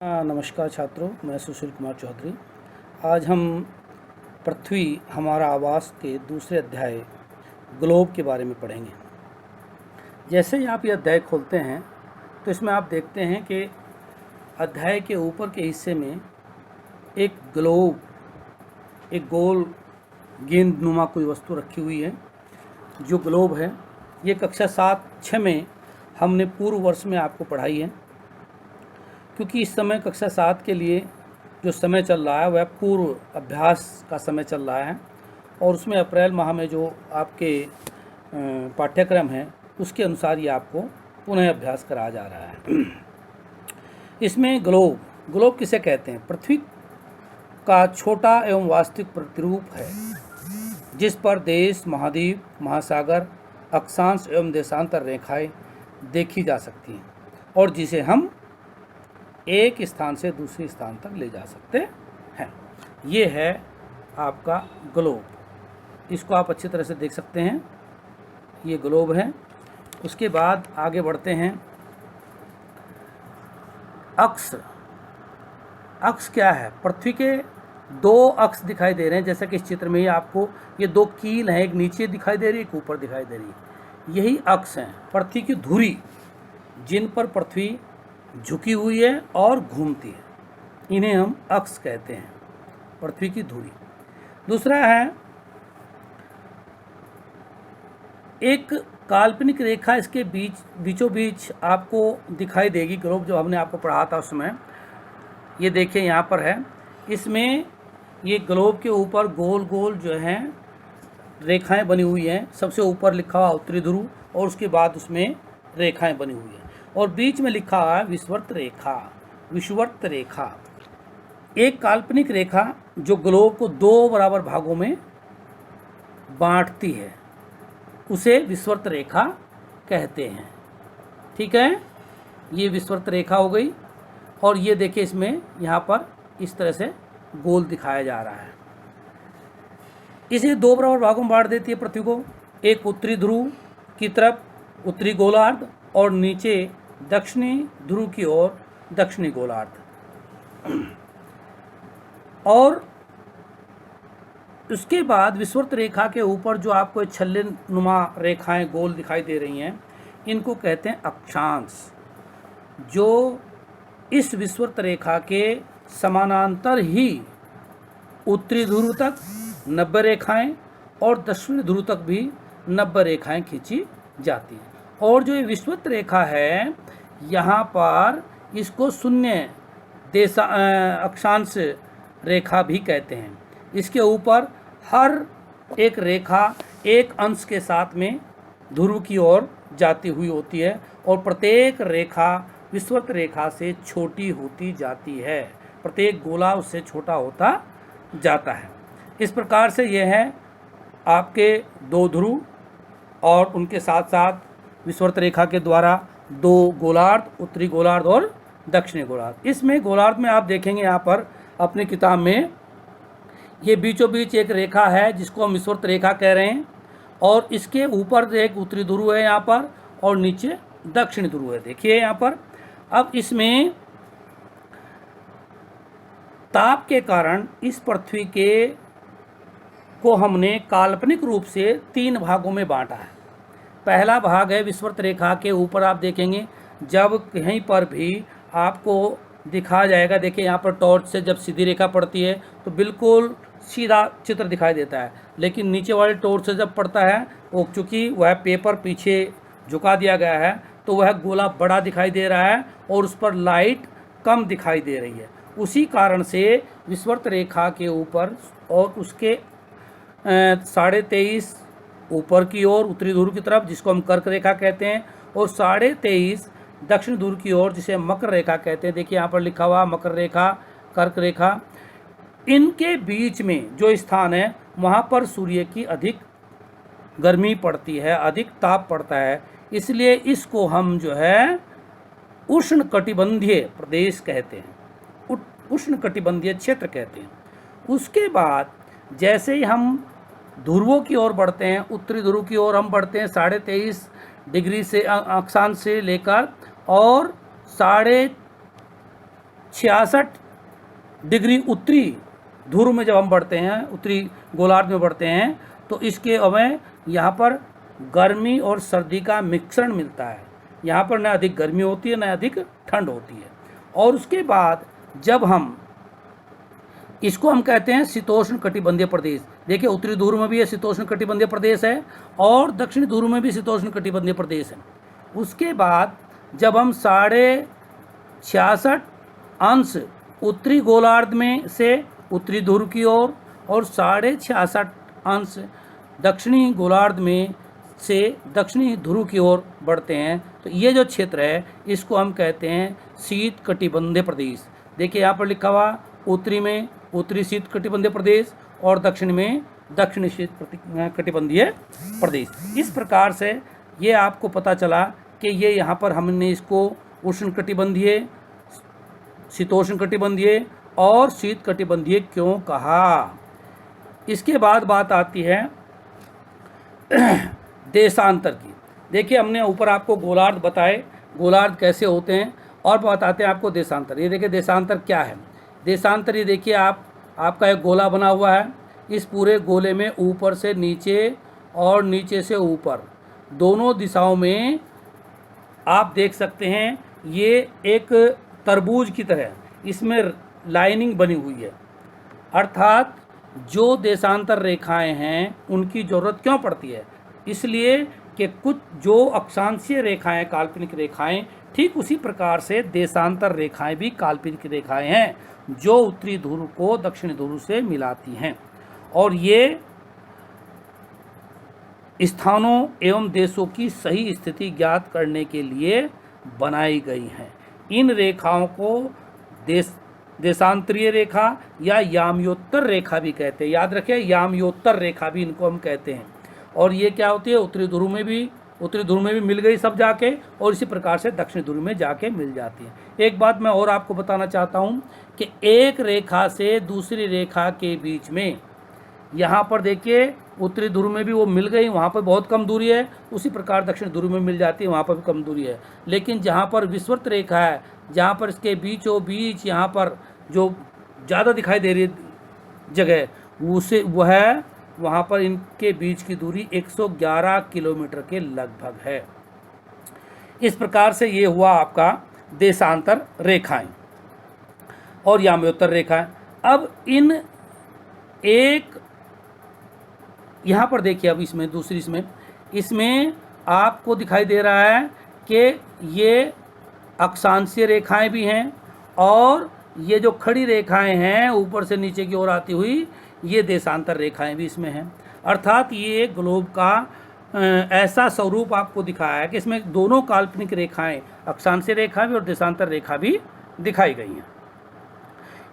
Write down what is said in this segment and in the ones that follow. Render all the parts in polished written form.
नमस्कार छात्रों, मैं सुशील कुमार चौधरी। आज हम पृथ्वी हमारा आवास के दूसरे अध्याय ग्लोब के बारे में पढ़ेंगे। जैसे ही आप ये अध्याय खोलते हैं तो इसमें आप देखते हैं कि अध्याय के ऊपर के हिस्से में एक ग्लोब, एक गोल गेंद नुमा कोई वस्तु रखी हुई है। जो ग्लोब है ये कक्षा 7-6 में हमने पूर्व वर्ष में आपको पढ़ाई है, क्योंकि इस समय कक्षा 7 के लिए जो समय चल रहा है वह पूर्व अभ्यास का समय चल रहा है और उसमें अप्रैल माह में जो आपके पाठ्यक्रम है उसके अनुसार ये आपको पुनः अभ्यास कराया जा रहा है। इसमें ग्लोब किसे कहते हैं? पृथ्वी का छोटा एवं वास्तविक प्रतिरूप है जिस पर देश, महाद्वीप, महासागर, अक्षांश एवं देशांतर रेखाएं देखी जा सकती हैं और जिसे हम एक स्थान से दूसरे स्थान तक ले जा सकते हैं। ये है आपका ग्लोब। इसको आप अच्छी तरह से देख सकते हैं, ये ग्लोब है। उसके बाद आगे बढ़ते हैं। अक्ष क्या है? पृथ्वी के 2 अक्ष दिखाई दे रहे हैं, जैसा कि इस चित्र में ही आपको ये 2 कील हैं, एक नीचे दिखाई दे रही है, एक ऊपर दिखाई दे रही है। यही अक्ष हैं पृथ्वी की धुरी, जिन पर पृथ्वी झुकी हुई है और घूमती है। इन्हें हम अक्ष कहते हैं, पृथ्वी की धुरी। दूसरा है एक काल्पनिक रेखा, इसके बीचों बीच आपको दिखाई देगी ग्लोब, जो हमने आपको पढ़ा था उसमें। ये देखिए यहाँ पर है। इसमें ये ग्लोब के ऊपर गोल गोल जो हैं रेखाएं बनी हुई हैं। सबसे ऊपर लिखा हुआ उत्तरी ध्रुव और उसके बाद उसमें रेखाएं बनी हुई हैं और बीच में लिखा हुआ है विषुवत रेखा। एक काल्पनिक रेखा जो ग्लोब को 2 बराबर भागों में बांटती है, उसे विषुवत रेखा कहते हैं। ठीक है, ये विषुवत रेखा हो गई। और ये देखिए, इसमें यहाँ पर इस तरह से गोल दिखाया जा रहा है। इसे 2 बराबर भागों में बांट देती है पृथ्वी को। एक उत्तरी ध्रुव की तरफ उत्तरी गोलार्ध और नीचे दक्षिणी ध्रुव की ओर दक्षिणी गोलार्ध। और उसके बाद विषुवत रेखा के ऊपर जो आपको छल्ले नुमा रेखाएं गोल दिखाई दे रही हैं, इनको कहते हैं अक्षांश। जो इस विषुवत रेखा के समानांतर ही उत्तरी ध्रुव तक 90 रेखाएं और दक्षिणी ध्रुव तक भी 90 रेखाएं खींची जाती हैं। और जो ये विषुवत रेखा है, यहाँ पर इसको शून्य अक्षांश रेखा भी कहते हैं। इसके ऊपर हर एक रेखा एक अंश के साथ में ध्रुव की ओर जाती हुई होती है और प्रत्येक रेखा विषुवत रेखा से छोटी होती जाती है। प्रत्येक गोला उससे छोटा होता जाता है। इस प्रकार से यह है आपके 2 ध्रुव और उनके साथ साथ विषुवत रेखा के द्वारा 2 गोलार्ध, उत्तरी गोलार्ध और दक्षिणी गोलार्ध। इसमें गोलार्ध में आप देखेंगे यहाँ पर अपनी किताब में ये बीचों बीच एक रेखा है जिसको हम विषुवत रेखा कह रहे हैं और इसके ऊपर एक उत्तरी ध्रुव है यहाँ पर और नीचे दक्षिणी ध्रुव है। देखिए यहाँ पर। अब इसमें ताप के कारण इस पृथ्वी को हमने काल्पनिक रूप से 3 भागों में बांटा है। पहला भाग है विषुवत रेखा के ऊपर आप देखेंगे, जब कहीं पर भी आपको दिखाया जाएगा, देखिए यहाँ पर टॉर्च से जब सीधी रेखा पड़ती है तो बिल्कुल सीधा चित्र दिखाई देता है, लेकिन नीचे वाले टॉर्च से जब पड़ता है, वो चूँकि वह पेपर पीछे झुका दिया गया है तो वह गोला बड़ा दिखाई दे रहा है और उस पर लाइट कम दिखाई दे रही है। उसी कारण से विषुवत रेखा के ऊपर और उसके 23.5 ऊपर की ओर उत्तरी ध्रुव की तरफ, जिसको हम कर्क रेखा कहते हैं, और 23.5 दक्षिण ध्रुव की ओर, जिसे मकर रेखा कहते हैं। देखिए यहाँ पर लिखा हुआ मकर रेखा, कर्क रेखा। इनके बीच में जो स्थान है वहाँ पर सूर्य की अधिक गर्मी पड़ती है, अधिक ताप पड़ता है, इसलिए इसको हम जो है उष्ण कटिबंधीय प्रदेश कहते हैं, उष्ण कटिबंधीय क्षेत्र कहते हैं। उसके बाद जैसे ही हम ध्रुवों की ओर बढ़ते हैं, उत्तरी ध्रुव की ओर हम बढ़ते हैं 23.5 डिग्री से अक्षांश से लेकर और 66 डिग्री उत्तरी ध्रुव में जब हम बढ़ते हैं, उत्तरी गोलार्ध में बढ़ते हैं, तो इसके हमें यहाँ पर गर्मी और सर्दी का मिश्रण मिलता है। यहाँ पर न अधिक गर्मी होती है न अधिक ठंड होती है। और उसके बाद जब हम इसको हम कहते हैं शीतोष्ण कटिबंधीय प्रदेश। देखिए उत्तरी ध्रुव में भी ये शीतोष्ण कटिबंधीय प्रदेश है और दक्षिणी ध्रुव में भी शीतोष्ण कटिबंधीय प्रदेश है। उसके बाद जब हम 66.5 अंश उत्तरी गोलार्ध में से उत्तरी ध्रुव की ओर और 66.5 अंश दक्षिणी गोलार्ध में से दक्षिणी ध्रुव की ओर बढ़ते हैं, तो ये जो क्षेत्र है इसको हम कहते हैं शीत कटिबंधीय प्रदेश। देखिए यहाँ पर लिखा हुआ उत्तरी में उत्तरी शीत कटिबंधीय प्रदेश और दक्षिण में दक्षिणी शीत कटिबंधीय प्रदेश। इस प्रकार से ये आपको पता चला कि ये यहाँ पर हमने इसको उष्ण कटिबंधीय, शीतोष्ण कटिबंधीय और शीत कटिबंधीय क्यों कहा। इसके बाद बात आती है देशांतर की। देखिए हमने ऊपर आपको गोलार्ध बताए, गोलार्ध कैसे होते हैं, और बताते हैं आपको देशांतर। ये देखिए देशांतर क्या है। देशांतर ये देखिए आपका एक गोला बना हुआ है, इस पूरे गोले में ऊपर से नीचे और नीचे से ऊपर दोनों दिशाओं में आप देख सकते हैं ये एक तरबूज की तरह इसमें लाइनिंग बनी हुई है। अर्थात जो देशांतर रेखाएं हैं उनकी ज़रूरत क्यों पड़ती है, इसलिए कि कुछ जो अक्षांशीय रेखाएं, काल्पनिक रेखाएं, ठीक उसी प्रकार से देशांतर रेखाएं भी काल्पनिक रेखाएं हैं जो उत्तरी ध्रुव को दक्षिणी ध्रुव से मिलाती हैं, और ये स्थानों एवं देशों की सही स्थिति ज्ञात करने के लिए बनाई गई हैं। इन रेखाओं को देशांतरीय रेखा या याम्योत्तर रेखा भी कहते हैं। याद रखें, याम्योत्तर रेखा भी इनको हम कहते हैं। और ये क्या होती है, उत्तरी ध्रुव में भी मिल गई सब जाके, और इसी प्रकार से दक्षिण ध्रुव में जाके मिल जाती है। एक बात मैं और आपको बताना चाहता हूँ कि एक रेखा से दूसरी रेखा के बीच में, यहाँ पर देखिए उत्तरी ध्रुव में भी वो मिल गई, वहाँ पर बहुत कम दूरी है, उसी प्रकार दक्षिण ध्रुव में मिल जाती है, वहाँ पर भी कम दूरी है। लेकिन जहाँ पर विषुवत रेखा है, जहाँ पर इसके बीचों बीच यहाँ पर जो ज़्यादा दिखाई दे रही जगह वहाँ पर इनके बीच की दूरी 111 किलोमीटर के लगभग है। इस प्रकार से ये हुआ आपका देशांतर रेखाएं और याम्योत्तर रेखाएं। अब इन एक यहाँ पर देखिए, अब इसमें दूसरी इसमें आपको दिखाई दे रहा है कि ये अक्षांशीय रेखाएं भी हैं, और ये जो खड़ी रेखाएं हैं ऊपर से नीचे की ओर आती हुई, ये देशांतर रेखाएं भी इसमें हैं। अर्थात ये ग्लोब का ऐसा स्वरूप आपको दिखाया है कि इसमें दोनों काल्पनिक रेखाएं, अक्षांशीय रेखा भी और देशांतर रेखा भी दिखाई गई हैं।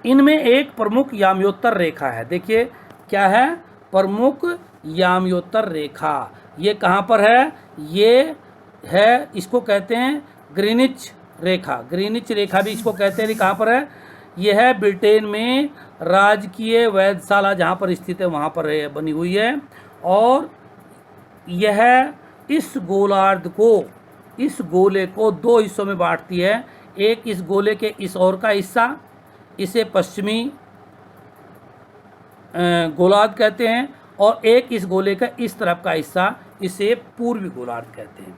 इनमें एक प्रमुख याम्योत्तर रेखा है। देखिए क्या है, प्रमुख याम्योत्तर रेखा। ये कहाँ पर है, ये है, इसको कहते हैं ग्रीनिच रेखा। ग्रीनिच रेखा भी इसको कहते हैं। कहाँ पर है, यह है ब्रिटेन में राजकीय वेधशाला जहाँ पर स्थित है वहाँ पर बनी हुई है, और यह इस गोले को दो हिस्सों में बांटती है। एक इस गोले के इस ओर का हिस्सा, इसे पश्चिमी गोलार्ध कहते हैं, और एक इस गोले का इस तरफ का हिस्सा, इसे पूर्वी गोलार्ध कहते हैं।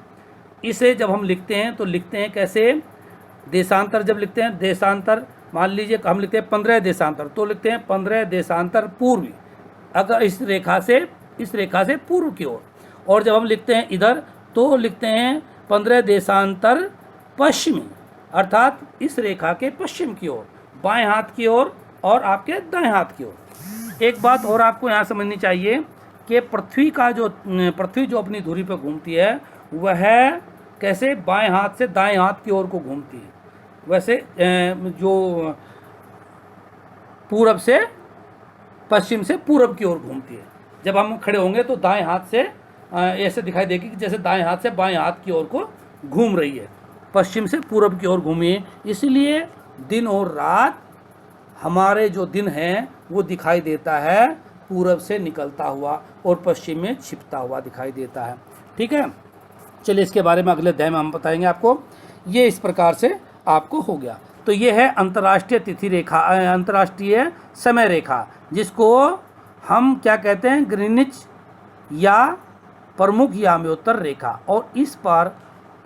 इसे जब हम लिखते हैं तो लिखते हैं कैसे, देशांतर जब लिखते हैं, देशांतर मान लीजिए हम लिखते हैं 15 देशांतर, तो लिखते हैं 15 देशांतर पूर्वी, अगर इस रेखा से पूर्व की ओर। और जब हम लिखते हैं इधर तो लिखते हैं 15 देशांतर पश्चिमी, अर्थात इस रेखा के पश्चिम की ओर, बाएं हाथ की ओर और आपके दाएं हाथ की ओर। एक बात और आपको यहाँ समझनी चाहिए कि पृथ्वी जो अपनी धुरी पर घूमती है वह कैसे बाएं हाथ से दाएं हाथ की ओर को घूमती है, वैसे जो पूरब से पश्चिम से पूरब की ओर घूमती है। जब हम खड़े होंगे तो दाएं हाथ से ऐसे दिखाई देगी कि जैसे दाएं हाथ से बाएं हाथ की ओर को घूम रही है, पश्चिम से पूरब की ओर घूमी है। इसलिए दिन और रात, हमारे जो दिन है वो दिखाई देता है पूरब से निकलता हुआ और पश्चिम में छिपता हुआ दिखाई देता है। ठीक है, चलिए इसके बारे में अगले अध्याय में हम बताएंगे आपको। ये इस प्रकार से आपको हो गया। तो ये है अंतर्राष्ट्रीय तिथि रेखा, अंतर्राष्ट्रीय समय रेखा, जिसको हम क्या कहते हैं, ग्रीनिच या प्रमुख याम्योत्तर रेखा, और इस पर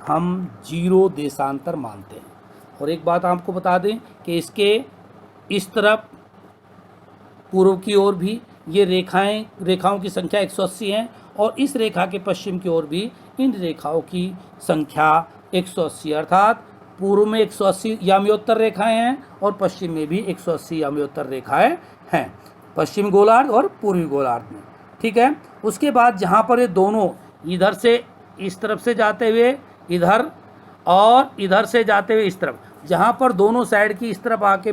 हम 0 देशांतर मानते हैं। और एक बात आपको बता दें कि इसके इस तरफ पूर्व की ओर भी ये रेखाओं की संख्या 180 है, और इस रेखा के पश्चिम की ओर भी इन रेखाओं की संख्या 180, अर्थात पूर्व में 180 याम्योत्तर रेखाएं हैं और पश्चिम में भी 180 याम्योत्तर रेखाएं हैं, पश्चिम गोलार्ध और पूर्वी गोलार्ध में। ठीक है। उसके बाद जहाँ पर ये दोनों इधर से इस तरफ से जाते हुए इधर और इधर से जाते हुए इस तरफ, जहाँ पर दोनों साइड की इस तरफ आके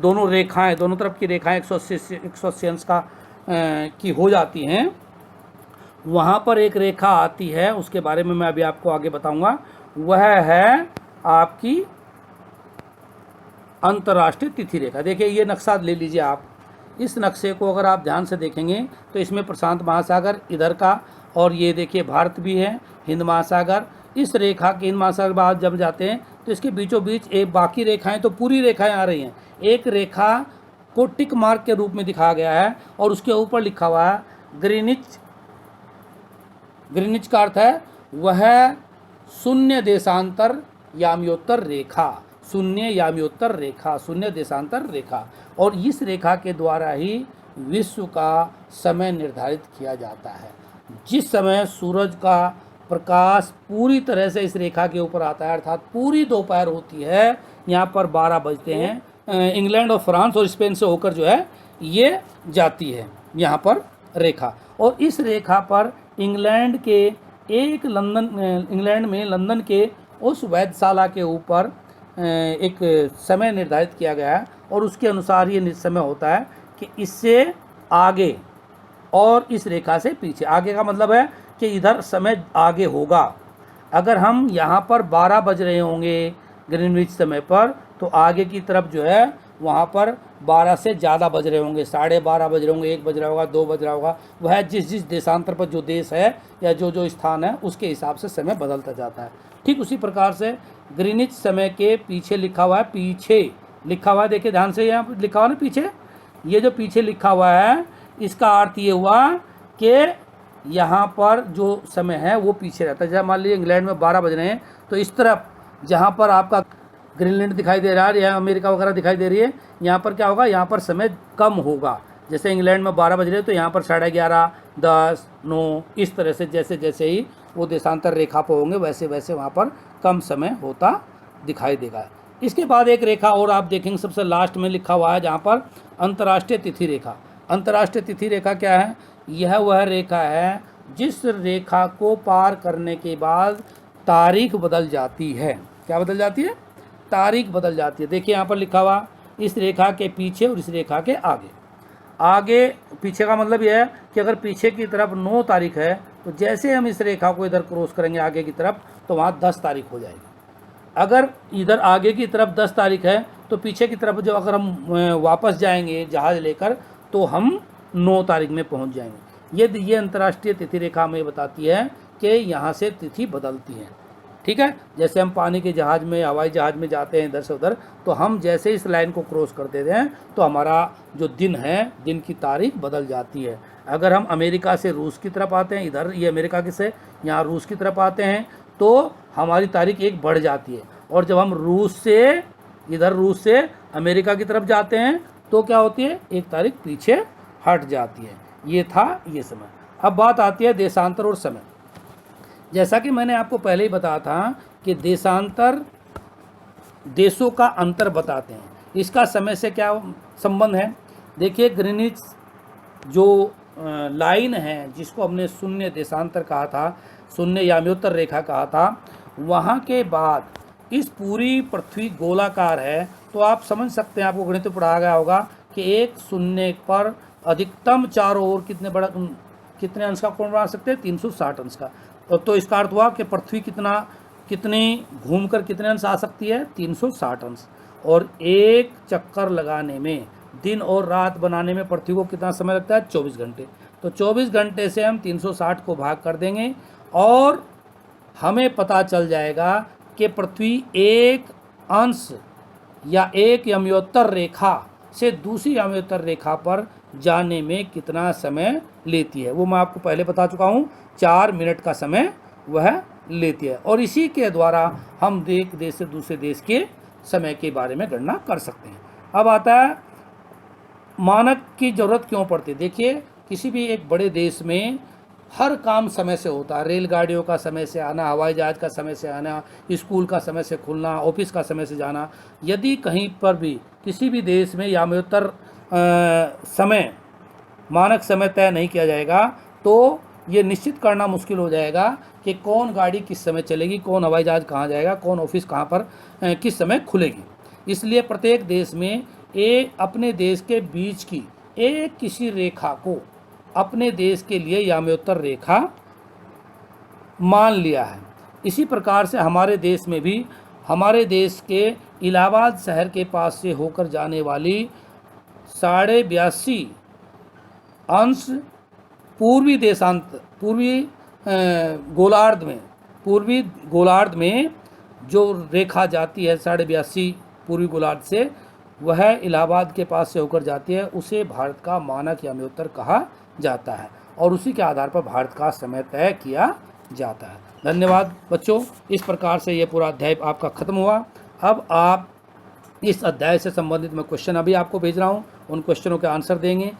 दोनों रेखाएं, दोनों तरफ की रेखाएं 180 अंश का की हो जाती हैं, वहाँ पर एक रेखा आती है, उसके बारे में मैं अभी आपको आगे बताऊंगा। वह है आपकी अंतर्राष्ट्रीय तिथि रेखा। देखिए ये नक्शा ले लीजिए आप, इस नक्शे को अगर आप ध्यान से देखेंगे तो इसमें प्रशांत महासागर इधर का, और ये देखिए भारत भी है, हिंद महासागर। इस रेखा के हिंद महासागर बाद जब जाते हैं तो इसके बीचों बीच एक बाकी रेखाएं, तो पूरी रेखाएं आ रही हैं। एक रेखा को टिक मार्क के रूप में दिखाया गया है और उसके ऊपर लिखा हुआ है ग्रीनिच। ग्रीनिच का अर्थ है वह शून्य देशांतर याम्योत्तर रेखा, शून्य याम्योत्तर रेखा, शून्य देशांतर रेखा। और इस रेखा के द्वारा ही विश्व का समय निर्धारित किया जाता है। जिस समय सूरज का प्रकाश पूरी तरह से इस रेखा के ऊपर आता है, अर्थात पूरी दोपहर होती है, यहाँ पर 12 बजते हैं, इंग्लैंड और फ्रांस और स्पेन से होकर जो है ये जाती है यहाँ पर रेखा। और इस रेखा पर इंग्लैंड में लंदन के उस वैधशाला के ऊपर एक समय निर्धारित किया गया है, और उसके अनुसार ये समय होता है कि इससे आगे और इस रेखा से पीछे। आगे का मतलब है कि इधर समय आगे होगा। अगर हम यहाँ पर 12 बज रहे होंगे ग्रीनविच समय पर, तो आगे की तरफ जो है वहाँ पर 12 से ज़्यादा बज रहे होंगे, 12:30 बज रहे होंगे, 1 बज रहा होगा, 2 बज रहा होगा। वह जिस देशांतर पर जो देश है या जो स्थान है उसके हिसाब से समय बदलता जाता है। ठीक उसी प्रकार से ग्रीनिच समय के पीछे लिखा हुआ है, पीछे लिखा हुआ है, देखिए ध्यान से, यहाँ लिखा हुआ ना पीछे, ये जो पीछे लिखा हुआ है इसका अर्थ ये हुआ कि यहाँ पर जो समय है वो पीछे रहता है। जैसे मान लीजिए इंग्लैंड में 12 बज रहे हैं, तो इस तरफ जहाँ पर आपका ग्रीनलैंड दिखाई दे रहा है या अमेरिका वगैरह दिखाई दे रही है, यहाँ पर क्या होगा, यहाँ पर समय कम होगा। जैसे इंग्लैंड में 12 बज रहे हैं तो यहाँ पर 11:30, 10, 9, इस तरह से जैसे जैसे ही वो देशांतर रेखा पर होंगे वैसे वैसे वहाँ पर कम समय होता दिखाई देगा। इसके बाद एक रेखा और आप देखेंगे सबसे लास्ट में लिखा हुआ है जहाँ पर अंतर्राष्ट्रीय तिथि रेखा। अंतर्राष्ट्रीय तिथि रेखा क्या है? यह वह रेखा है जिस रेखा को पार करने के बाद तारीख बदल जाती है। क्या बदल जाती है? तारीख बदल जाती है। देखिए यहाँ पर लिखा हुआ, इस रेखा के पीछे और इस रेखा के आगे। आगे पीछे का मतलब यह है कि अगर पीछे की तरफ 9 तारीख है तो जैसे हम इस रेखा को इधर क्रॉस करेंगे आगे की तरफ तो वहाँ 10 तारीख हो जाएगी। अगर इधर आगे की तरफ 10 तारीख है तो पीछे की तरफ जब अगर हम वापस जाएंगे जहाज़ लेकर तो हम 9 तारीख में पहुँच जाएंगे। ये अंतर्राष्ट्रीय तिथि रेखा हमें बताती है कि यहाँ से तिथि बदलती है। ठीक है, जैसे हम पानी के जहाज़ में, हवाई जहाज़ में जाते हैं इधर से उधर, तो हम जैसे इस लाइन को क्रॉस कर देते हैं तो हमारा जो दिन है, दिन की तारीख बदल जाती है। अगर हम अमेरिका से रूस की तरफ आते हैं, इधर ये अमेरिका के से यहाँ रूस की तरफ आते हैं तो हमारी तारीख एक बढ़ जाती है। और जब हम रूस से अमेरिका की तरफ जाते हैं तो क्या होती है, एक तारीख पीछे हट जाती है। ये था ये समय। अब बात आती है देशांतर और समय। जैसा कि मैंने आपको पहले ही बताया था कि देशांतर देशों का अंतर बताते हैं। इसका समय से क्या संबंध है? देखिए, ग्रीनिच जो लाइन है जिसको हमने शून्य देशांतर कहा था, शून्य याम्योत्तर रेखा कहा था, वहाँ के बाद इस पूरी पृथ्वी गोलाकार है। तो आप समझ सकते हैं, आपको गणित में पढ़ाया गया होगा कि एक शून्य पर अधिकतम चारों ओर कितने अंश का कोण बना सकते हैं? 360 अंश का। तो इसका अर्थ हुआ कि पृथ्वी कितनी घूमकर कितने अंश आ सकती है? 360 अंश। और एक चक्कर लगाने में, दिन और रात बनाने में पृथ्वी को कितना समय लगता है? 24 घंटे। तो 24 घंटे से हम 360 को भाग कर देंगे और हमें पता चल जाएगा कि पृथ्वी एक अंश या एक यमयोत्तर रेखा से दूसरी यमयोत्तर रेखा पर जाने में कितना समय लेती है, वो मैं आपको पहले बता चुका हूँ, 4 मिनट का समय वह लेती है। और इसी के द्वारा हम एक देश से दूसरे देश के समय के बारे में गणना कर सकते हैं। अब आता है मानक की ज़रूरत क्यों पड़ती है। देखिए, किसी भी एक बड़े देश में हर काम समय से होता है। रेलगाड़ियों का समय से आना, हवाई जहाज़ का समय से आना, स्कूल का समय से खुलना, ऑफिस का समय से जाना। यदि कहीं पर भी किसी भी देश में यामयोत्तर समय, मानक समय तय नहीं किया जाएगा तो ये निश्चित करना मुश्किल हो जाएगा कि कौन गाड़ी किस समय चलेगी, कौन हवाई जहाज़ कहाँ जाएगा, कौन ऑफिस कहाँ पर किस समय खुलेगी। इसलिए प्रत्येक देश में अपने देश के बीच की एक किसी रेखा को अपने देश के लिए यामयोत्तर रेखा मान लिया है। इसी प्रकार से हमारे देश में भी हमारे देश के इलाहाबाद शहर के पास से होकर जाने वाली 82.5 अंश पूर्वी गोलार्ध में जो रेखा जाती है 82.5 पूर्वी गोलार्ध से, वह इलाहाबाद के पास से होकर जाती है, उसे भारत का मानक यामयोत्तर कहा जाता है और उसी के आधार पर भारत का समय तय किया जाता है। धन्यवाद बच्चों। इस प्रकार से ये पूरा अध्याय आपका खत्म हुआ। अब आप इस अध्याय से संबंधित मैं क्वेश्चन अभी आपको भेज रहा हूँ, उन क्वेश्चनों के आंसर देंगे।